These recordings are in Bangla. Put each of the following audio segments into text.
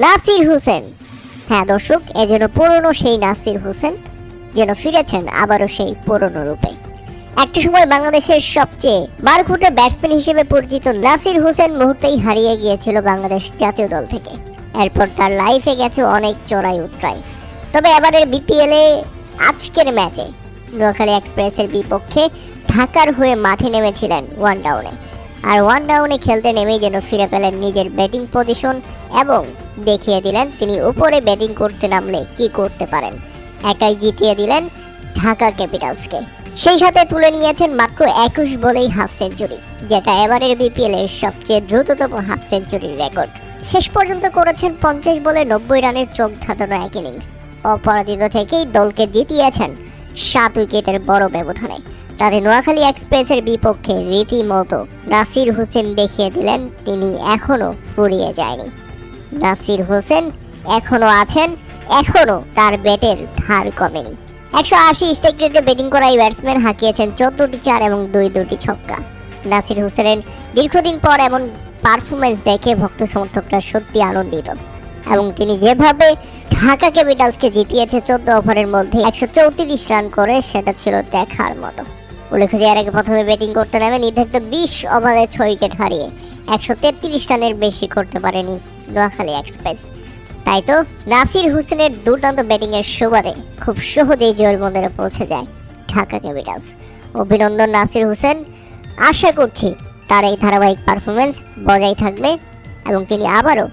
নাসির হোসেন। হ্যাঁ দর্শক, এজন্য পুরনো সেই নাসির হোসেন যেন ফিরেছেন আবারও সেই পুরনো রূপে। একটা সময় বাংলাদেশের সবচেয়ে বারখুঁটে ব্যাটসম্যান হিসেবে পরিচিত নাসির হোসেন মুহূর্তেই হারিয়ে গিয়েছিল বাংলাদেশ জাতীয় দল থেকে। এরপর তার লাইফে গেছে অনেক চড়াই উতরাই। তবে এবারের বিপিএলে আজকের ম্যাচে নোয়াখালী এক্সপ্রেসের বিপক্ষে ঢাকার হয়ে মাঠে নেমেছিলেন ওয়ান ডাউনে। আর ওয়ান ডাউনে খেলতে নেমেই যেন ফিরে পেলেন নিজের ব্যাটিং পজিশন এবং দেখিয়ে দিলেন তিনি উপরে ব্যাটিং করতে নামলে কি করতে পারেন। একাই জিতিয়ে দিলেন ঢাকা ক্যাপিটালসকে। সেই সাথে তুলে নিয়েছেন মাত্র 21 বলেই হাফ সেঞ্চুরি, যেটা এবারের বিপিএল এর সবচেয়ে দ্রুততম হাফ সেঞ্চুরির রেকর্ড। শেষ পর্যন্ত করেছেন 50 বলে 90 রানের চোখ ধাঁধানো এক ইনিংস। অপরাজিত থেকেই দলকে জিতিয়েছেন 7 উইকেটের বড় ব্যবধানে। তাতে নোয়াখালী এক্সপ্রেসের বিপক্ষে রীতিমতো নাসির হোসেন দেখিয়ে দিলেন তিনি এখনো ফুরিয়ে যায়নি। নাসির হোসেন এখনো আছেন, এখনো তার ব্যাটের ধার কমেনি। 180 স্ট্রাইক রেটে ব্যাটিং করা এই ব্যাটসম্যান হাঁকিয়েছেন 14টি 4 এবং 2টি ছক্কা। নাসির হোসেনের দীর্ঘদিন পর এমন পারফরমেন্স দেখে ভক্ত সমর্থকরা সত্যি আনন্দিত এবং তিনি যেভাবে ঢাকা ক্যাপিটালসকে জিতিয়েছে 14 ওভারের মধ্যে 134 রান করে, সেটা ছিল দেখার মতো। উল্লেখ্য যে এর আগে প্রথমে ব্যাটিং করতে নামে নির্ধারিত 20 ওভারে 6 উইকেট হারিয়ে 133 রানের বেশি করতে পারেনি নোয়াখালী এক্সপ্রেস। তাই তো নাসির হোসেনের দুর্দান্ত ব্যাটিংয়ের সুবাদে খুব সহজেই জয়ের বন্দরে পৌঁছে যায় ঢাকা ক্যাপিটালস। অভিনন্দন নাসির হোসেন। আশা করছি তার এই ধারাবাহিক পারফরমেন্স বজায় থাকবে এবং তিনি আবারও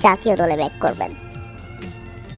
জাতীয় দলে ব্যাক করবেন।